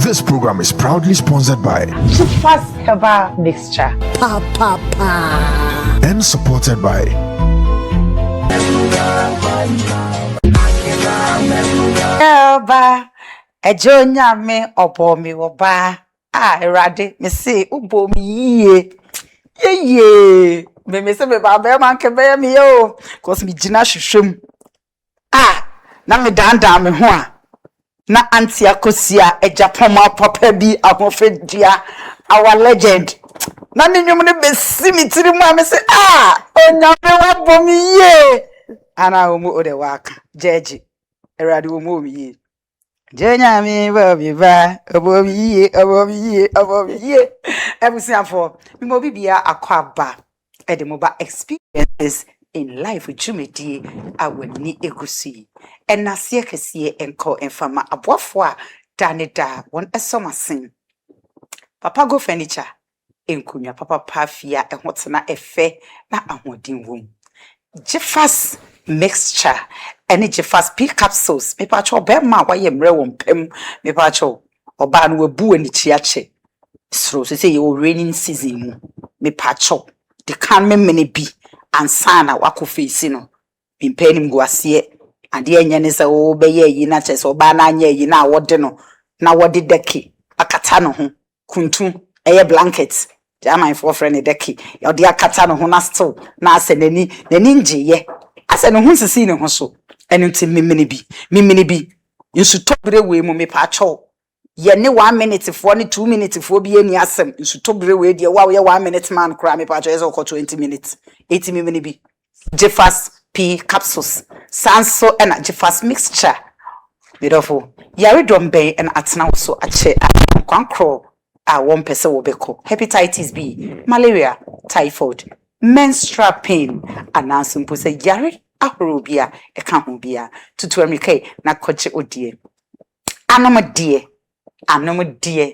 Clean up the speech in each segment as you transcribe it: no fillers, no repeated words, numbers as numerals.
This program is proudly sponsored by Fast Herbal Mixture and supported by Elba Ejonya me obomi oba erade me say ubomi ye me say me ba be man ke be me yo cause me gina hwehwem na me danda me ho a na anti Akosua Agyapong papa bi ahofedia our legend na ne nwum ne besi mi tiri mu a me say onyame wabomi ye ana omu ode waka jeje erade omu ye Jenya mi bobi ba obomi ye ebusiafo mi mo bibia akwaba edemoba experiences in life jumedi awani egusi enase kese enko enfama aboafo a daneda won esomasen papa go furniture enkunya papa pafia ehotena efe na ahodin wom Jeffas mixture any Jeffas pea capsules me pacho be ma waye mre won pem me pacho oba no wabu ani chiache so say you raining season mu me pacho the can me bi ansa na wakofe no me penim guase ade enya ne se wo be ye yi na chese oba na anya yi na wode no na wode deki akata no ho kuntu eye blanket my friend deki ode akata no ho na still na ase nani njiye ase no ho sisi ne ho so enti mimini bi nsu tobire we mu me pacho ye ne 1 minute for ne 2 minutes for bi eni asem nsu tobire we de wa ye 1 minute man kra me pacho yes okọ 20 minutes 80 mimini bi Jeffas pea capsules sanso and Jeffas mixture beautiful yare dombe and atena so ache kwankro one person will be called hepatitis B, malaria, typhoid, menstrual pain, and now simple say yari ahrobia, a campobia, to America, na coach odie. Anoma dear,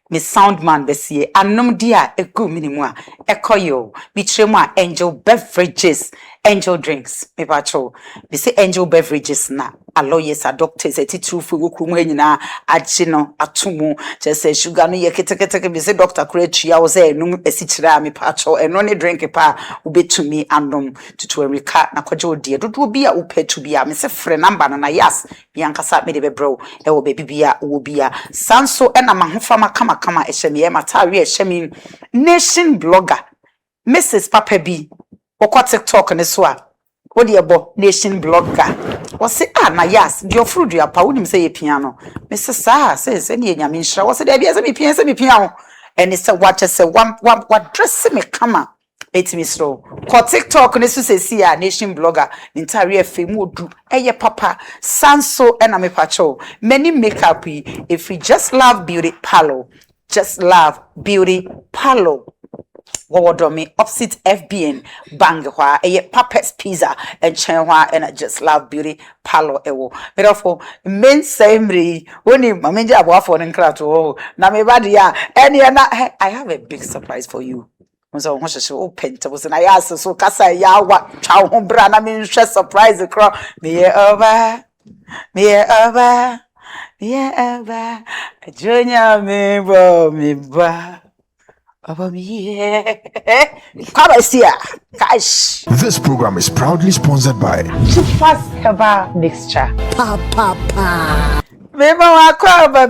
Miss Soundman Bessie, anom dear, a good minimum, a coyo, bitrema, angel beverages, angel drinks, me pacho, we say angel beverages na. A lawyers, a doctors, a teacher for Kumena, a chino, a tumu, just say sugar no ye take me say Dr. Crechi, I was a no a sitra me pacho, and only drink a pa ube to me and to America, na kojo dear, do be a upe to be a Miss Friend number and Nayas, Bianca sat me the bro, a baby bia, ubia, Sanso and a mahufama kama eshemi, matari eshemi, nation blogger, Mrs. Papa B, or TikTok and a swap. What the abo nation blogger was say Nayas your fruit your pa wonim say piano Mrs. Sa says any nyamisha was there be as me piano and it's a watch say one dress me come it me slow ko TikTok ne so say nation blogger entire fame do eye papa sanso and me pacho many makeup if we just love beauty parlor Wodomi opposite FBN Bangwa a Papa's Pizza and Chenwa and I just love beauty palo ewo. Therefore, men samri only Mamenja Wafon and Krato. Namibadia and I have a big surprise for you. So much so pentos and I asked so Casa Yawa Chow Brana mean surprise the crowd. Me over Junior me ba. This program is proudly sponsored by Fast Herbal Mixture. Mema wakwaba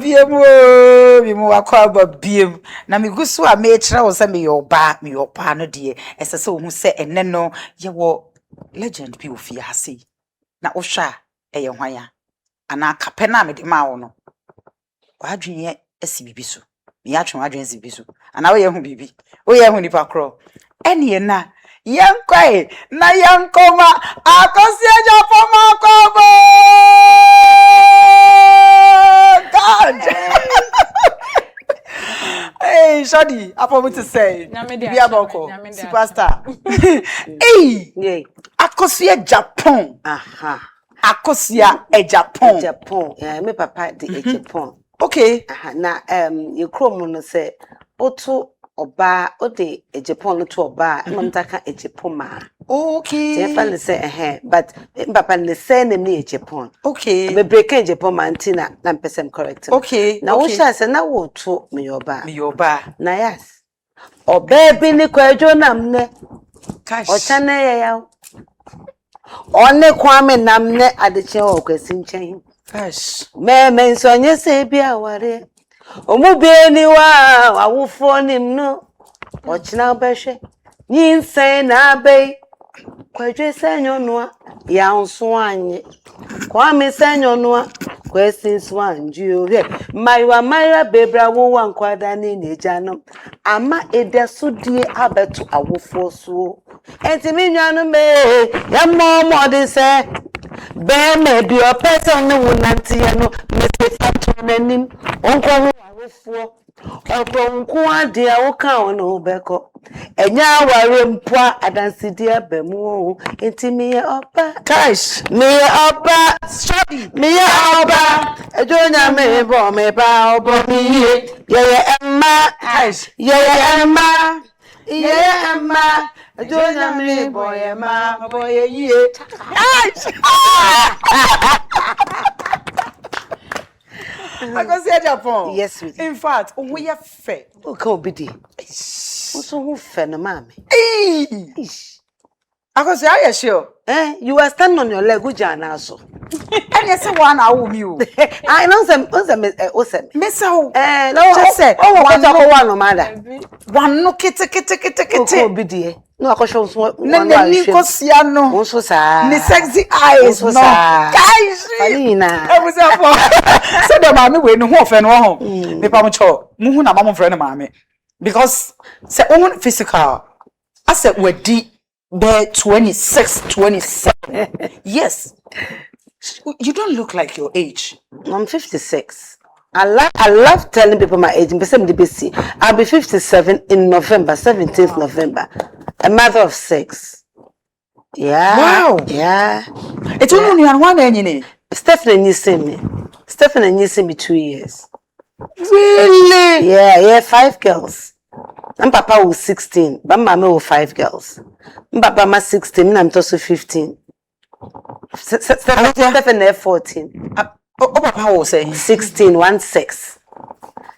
biem na migusu a mechira wo se me yoba no de esese wo hu se enne no ye wo legend bi ofi ase na wo hwa eye hwan ana kape na me de ma wo no wadwenye esi bibiso me atwen adwen esi bibiso ana wo ye hu bibi wo ye hu nipa kro ene na yankwai na yankoma Akosua Agyapong akobo God. Hey, Shadi, I want to say, superstar. Hey, Akosua Agyapong. Akosua Agyapong. Me papa di Agyapong. Okay. Na you chrome no say, oto oba, o de Agyapong no to oba, e mamtaka Agyapong ma. Okay. They finally say but papa ne say name ni Japan. Okay. Be break in Japan mantina na person correct. Okay. Na wo sha say na wo to me yoba. Me yoba. Nayas. O baby ni kwadwo nam ne. Cash. O chane ya. One kwame nam ne adeche o kwesi nchen. Cash. Me nsonye se bia ware. Omu be ni wa awufo nim no. O china obehwe. Nyin na be. Kwadwe senyo noa ya nso anye. Kwame senyo noa kwesi nso anju o. Maiwa bebra wo wankwada ni nejanom. Ama edesudie abeto awofo so. Enti mi nwanum me ya momo de se be me bi o person no wonante ye no me se fatu nanim onko ho awofo otonko ade a wo ka ono beko enya aware mpoa adansidi abamu enti mi ye opa Cash. mi ye opa sorry mi ye opa ejonya me bo me ba obo mi ye emma Cash. ye emma Emma, Jonya me boy, Emma, boy, ye. Akosua Agyapong. Yes, sweetie. In fact, we are fair. Who can be the? Also, who fell, mammy? Hey. Akosua, are you sure? You are standing on your leg, good Jan, so. And yes, one hour you. I know some, awesome. Miss how? No, Just say, one no matter. One no kitty. Who can be the? No, I show what Nikosiano. Also, sir. Ni sexy eyes. No, guys. Fanina. I was up. So the mommy we no offend one. Me pa mo cho. Muhu na mama friend mommy. Because say own physical. I said we di be 26, 27. Yes. You don't look like your age. I'm 56. I love telling people my age. I'll be 57 in November, 17th November. A mother of 6. Yeah. Wow. Yeah. It's only one any. Stephanie sent me 2 years. Really? Yeah, 5 girls. And Papa was 16, but Mama was 5 girls. Papa was 16, and I'm also 15. Stephanie 14. Oh, Papa was saying 16, 16.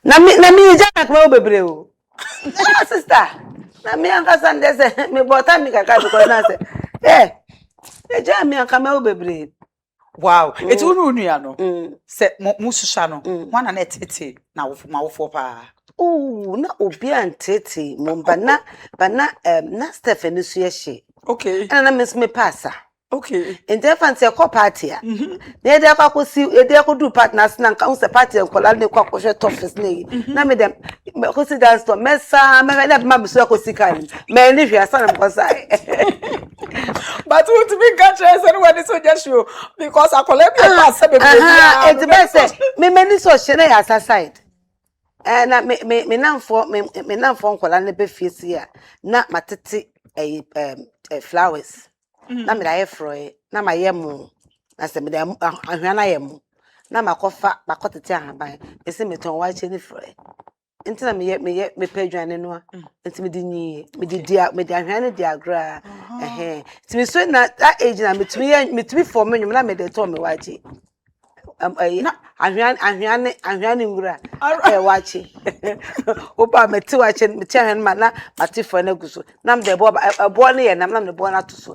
Na mi jack mo bebre o. Na sister. Na mi anka sande se me bota mi kaka because na say e ja mi anka mo bebre. Wow. It's only no. Say mususha no. One na tete na wo pa. Oh, na obi antete mo na Stephanie so ye she. Okay. Na miss me passa. Okay. In different party. They do partners na nka unse party nkola ne kwa kwhwe toughest ne. Na me dem ko si dance to mesa me na ma so ko sika ni. Me ni hwe asa na ko sai. But what to be catch anyone is so just you because I collect your pass be It's best me ni so hye na ya side. Na me namfo nkola ne be fie si a na matete flowers. Na me da froe na ma yemu na se me da ahwa na yemu na makofa makotete ahaban ese me ton wa che ni froe nti na me pedwane no nti me di nyi me di ahwa ne di agra nti me so na that age na me for me na me de to me wa che ahwa ne ngura wachi opa meti wachi meti ahwen ma na matifo na guso na mde bo ne ye na me bo na to so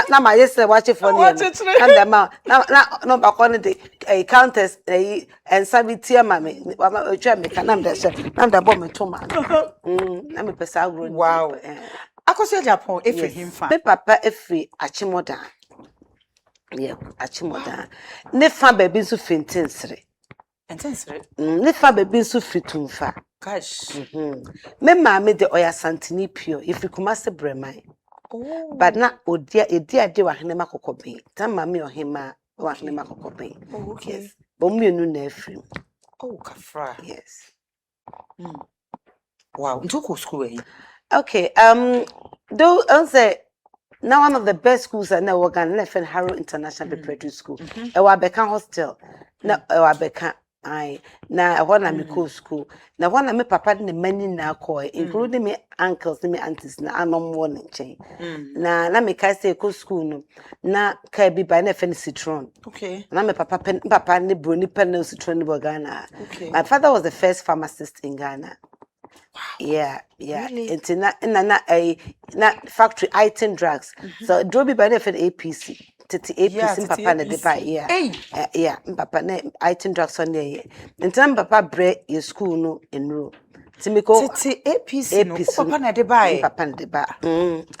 na ma yese wachi fo ne na mde ma na no ba ko ne de counters and sabiti ma me otwa me na mde se na mde bo me to ma na me pesa agro. Wow. Akosua Agyapong efe him fan. Me papa efe achimoda. Yeah, achimoda. Ne fa baby so fintensere. Intensely. Ne fa baby so fitumfa. Gosh. Me maame de oya santini pure if you come as bremai. Oh. But na odia ade wa hene makokobe. Tan maame ohema wa hene makokobe. Oh, okay. Yes. But mienu na afrim. Oh, kafra. Yes. Wow. Into school eh? Okay. Though I'll say now one of the best schools I know Ghanaian Harrow International Preparatory School. Ewa Beka Hostel. Na ewa Beka I na when I'm in school. Now when I'm a papa the many na call, including me uncles, me aunties na anom one chain. Na me kai say go school no. Na kai be by na fen citron. Okay. Na me papa ne broni pen citron in Ghana. Okay. My father was the first pharmacist in Ghana. Wow. Yeah. Really? It's na factory item drugs. So drobi by na fen APC. Titi APC papa na de ba yeah papa na item drugs on there ntam papa bre your school no enro timiko Titi APC no papa na de ba papa na de ba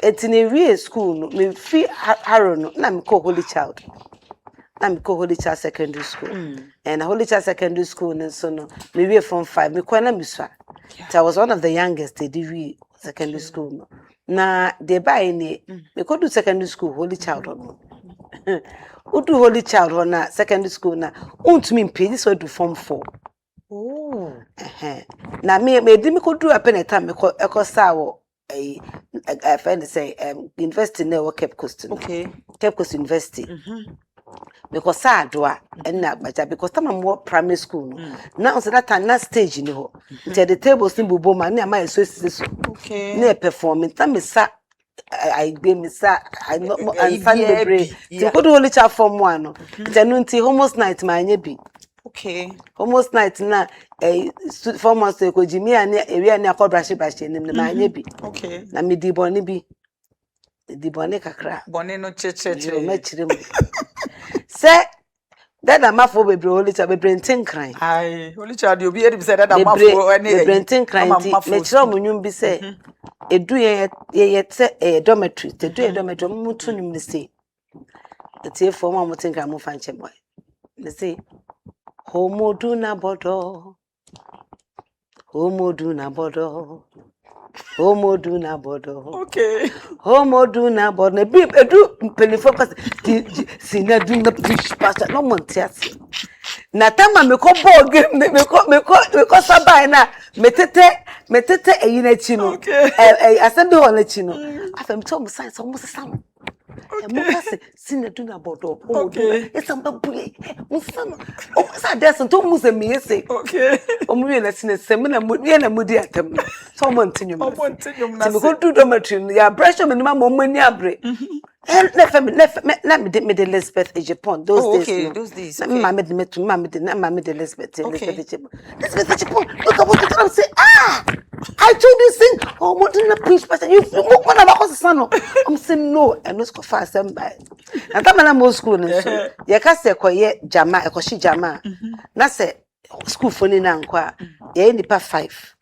etini wie school no me fi haro no na me call Holy Child Secondary School and Holy Child Secondary School no so no me wie from 5 me kwa na miswa I was one of the youngest they did we secondary school no na de ba ni me ko do secondary school Holy Child no Udu Holy Child na secondary school na untumi mpedi so do form 4 na me di me ko do apeneta me ko ekosa wo friend say university na wo Cape Coast no Cape Coast University because sa doa na agbaja because time am primary school no na so that time na stage ni ho the tables ni bubo ma na ma so na performing time sa I be me sa I no and Sunday break to go to Holy Child form 1 no tenunti almost night ma anya bi almost night na form 1 so ko jimi ani area ni akobrashi ni ma anya bi na me di boni kakra boni no cheche me chire mu say that amafo bebre Holy Child bebre ntenkran Holy Child you be able to say that amafo any bebre ntenkran me chire mu nyum bi say edu ye te dormitory te do dormitory mutu nim ne say etie for mo mutinka mo fanche boy ne say homodu na bodo homodu na bodo homodu na bodo ne bi edu pelifo cause sina do na preach pastor no montias na tama me ko ball game me ko sabai na metete eyina chi no assembly hall chi no afem tom science almost sam mukase sina do na bodo it's am babule musano o sa deson to muze me say omuye na sina sem na mudi atam so mo ntinyu na me ko do dormitory ya pressure me ma mo mani abre let me de Elizabeth Agyapong those days mama de Elizabeth Agyapong look at what you say I told you sing what did not preach pastor you what about son I'm saying no and no fast by and come na mo school so ye ka se koye jama e ko shi jama na se school phone na nkwa ye nipa 5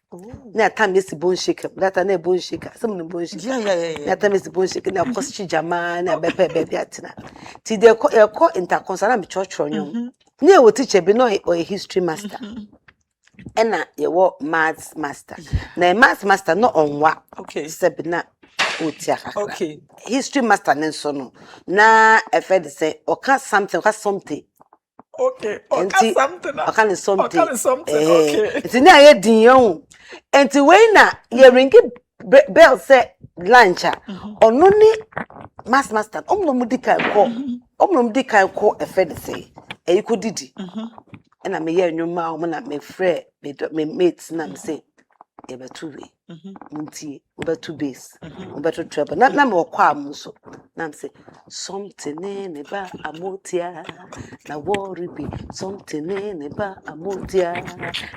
na time is bone shaker that na bone shaker some no bone shaker na time is bone shaker na koshi jama na bepe atina ti de ko interconsult na me church nyom na wo teacher bi no or a history master ena ye wo maths master na maths master no onwa sebi na otia history master nenso no na efed say oka something something it's na ye din yon enti we na ye ringi bell say lunch ono ni maths master omno mudi kai ko efed say e ko didi and I may hear your mouth when I may fret, me mates, and I'm saying, ever 2 way, munti, over 2 base, over 2 trouble, not more qualms. So, I'm saying, something in about a motia, now worry be, something in about a motia,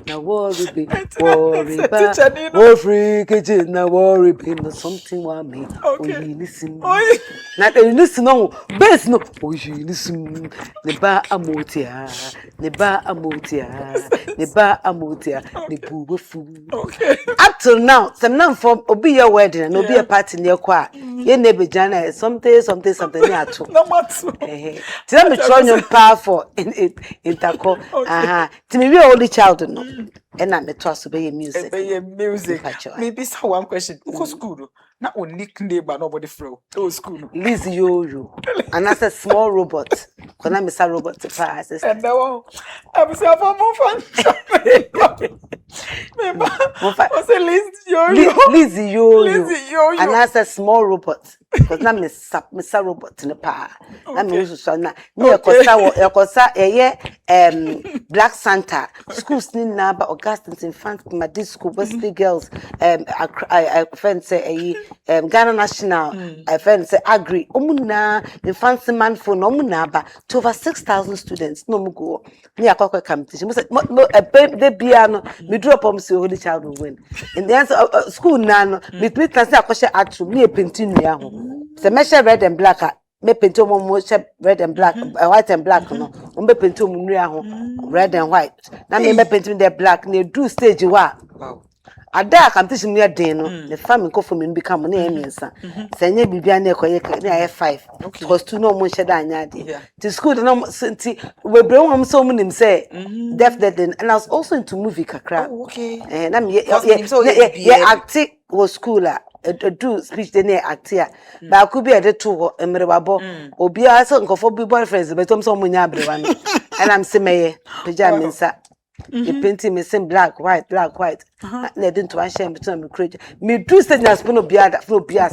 now worry be, worry kitchen, now worry be, no something want me, listen, not listen, no, best no, listen, the bar a motia, the bar a motia, the boo food. Up till now, some none for obi your wedding and obi a party near kwa. Ye neighbor Jana something near to. No matter. Tell me try your powerful in taco. To me, we only child no. And I'm a toss to be music. Maybe so one question. Who's school? Not one nickname, but nobody flow. Oh, school. Liz you. And that's a small robot. When I'm a robot to pass. And now I'm so fun. What's the list? Lizzie yo. Lizzie yo. And that's a small robot. Because now Miss robot in the power. That means so now. Near Kosa, Black Santa. Schools need now, but Augustine's infant, my disco, Wesley girls, I say Ghana National, I say Agri, Omuna, infant man for Nomuna, to over 6,000 students. No go near Cocker competition. A baby, the piano, me drop on so the child will win. In the answer school now, me please say Akosua Agyapong, me a painting. The measure red and black. Me painting more red and black, white and black. No, me painting red and white. Now me painting the black. Ne do stage wa. Ada competition near Dano. The family go for me become name answer. Say ye be near 5. Because 2 no more shed anyadi. To school no sinti we bring him so many say definitely. And I was also into movie kakra. Okay. And I'm acting was schooler. Do speech the near actia. But I could be at the 2 and Merababo. Or be a son for boyfriends, but some munyabri. And I'm Semaye, pajamas. The painting me same black, white. They didn't want shame between me creature. Me do say na spoon of beer that flow beer.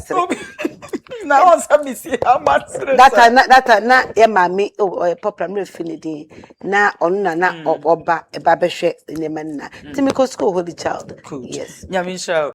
Now once I see how much that na ya mami or popular me finity. Na on na or ba a babeshe in the man. Timiko school holy child. Cool. Yes. Nyamisha.